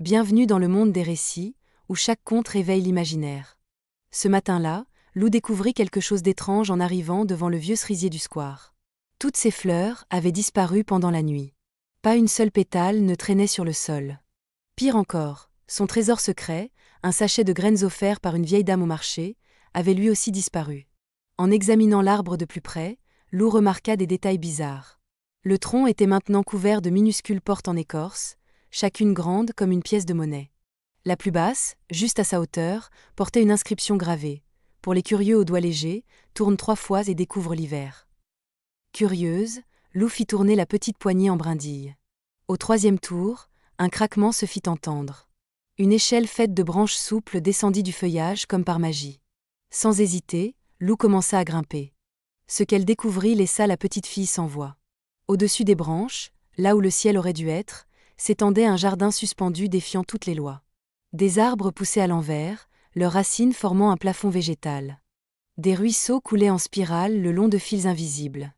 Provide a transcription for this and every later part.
Bienvenue dans le monde des récits, où chaque conte réveille l'imaginaire. Ce matin-là, Lou découvrit quelque chose d'étrange en arrivant devant le vieux cerisier du square. Toutes ses fleurs avaient disparu pendant la nuit. Pas une seule pétale ne traînait sur le sol. Pire encore, son trésor secret, un sachet de graines offert par une vieille dame au marché, avait lui aussi disparu. En examinant l'arbre de plus près, Lou remarqua des détails bizarres. Le tronc était maintenant couvert de minuscules portes en écorce, chacune grande comme une pièce de monnaie. La plus basse, juste à sa hauteur, portait une inscription gravée. Pour les curieux aux doigts légers, tourne 3 fois et découvre l'hiver. Curieuse, Lou fit tourner la petite poignée en brindille. Au 3e tour, un craquement se fit entendre. Une échelle faite de branches souples descendit du feuillage comme par magie. Sans hésiter, Lou commença à grimper. Ce qu'elle découvrit laissa la petite fille sans voix. Au-dessus des branches, là où le ciel aurait dû être, s'étendait un jardin suspendu défiant toutes les lois. Des arbres poussaient à l'envers, leurs racines formant un plafond végétal. Des ruisseaux coulaient en spirale le long de fils invisibles.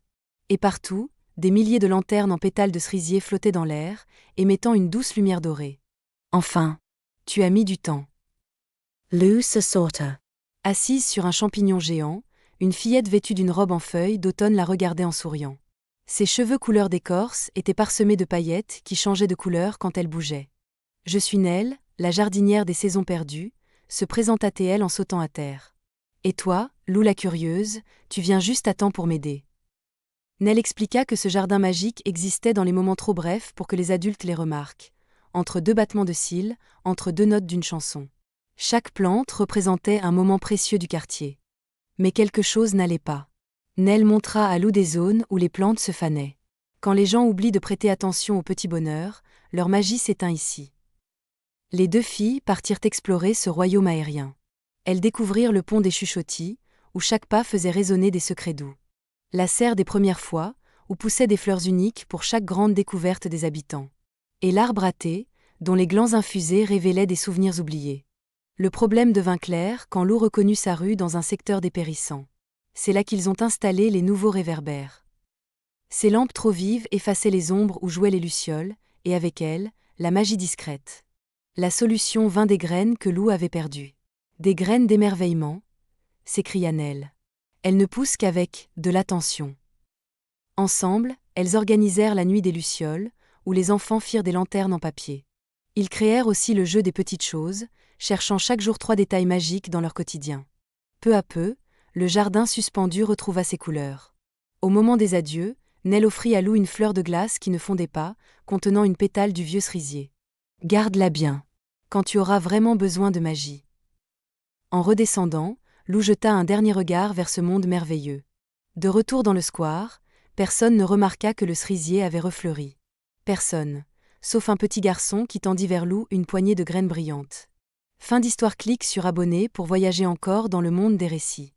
Et partout, des milliers de lanternes en pétales de cerisier flottaient dans l'air, émettant une douce lumière dorée. Enfin, tu as mis du temps. Lou se sorta. Assise sur un champignon géant, une fillette vêtue d'une robe en feuilles d'automne la regardait en souriant. Ses cheveux couleur d'écorce étaient parsemés de paillettes qui changeaient de couleur quand elle bougeait. « Je suis Nell, la jardinière des saisons perdues », se présenta-t-elle en sautant à terre. « Et toi, Lou la curieuse, tu viens juste à temps pour m'aider. » Nell expliqua que ce jardin magique existait dans les moments trop brefs pour que les adultes les remarquent, entre 2 battements de cils, entre 2 notes d'une chanson. Chaque plante représentait un moment précieux du quartier. Mais quelque chose n'allait pas. Nell montra à Lou des zones où les plantes se fanaient. Quand les gens oublient de prêter attention au petit bonheur, leur magie s'éteint ici. Les 2 filles partirent explorer ce royaume aérien. Elles découvrirent le pont des chuchotis, où chaque pas faisait résonner des secrets doux. La serre des premières fois, où poussaient des fleurs uniques pour chaque grande découverte des habitants. Et l'arbre à thé, dont les glands infusés révélaient des souvenirs oubliés. Le problème devint clair quand Lou reconnut sa rue dans un secteur dépérissant. C'est là qu'ils ont installé les nouveaux réverbères. Ces lampes trop vives effaçaient les ombres où jouaient les lucioles, et avec elles, la magie discrète. La solution vint des graines que Lou avait perdues. Des graines d'émerveillement, s'écria Nell. Elles ne poussent qu'avec de l'attention. Ensemble, elles organisèrent la nuit des lucioles, où les enfants firent des lanternes en papier. Ils créèrent aussi le jeu des petites choses, cherchant chaque jour 3 détails magiques dans leur quotidien. Peu à peu, le jardin suspendu retrouva ses couleurs. Au moment des adieux, Nell offrit à Lou une fleur de glace qui ne fondait pas, contenant une pétale du vieux cerisier. « Garde-la bien, quand tu auras vraiment besoin de magie. » En redescendant, Lou jeta un dernier regard vers ce monde merveilleux. De retour dans le square, personne ne remarqua que le cerisier avait refleuri. Personne, sauf un petit garçon qui tendit vers Lou une poignée de graines brillantes. Fin d'histoire. Clique sur abonner pour voyager encore dans le monde des récits.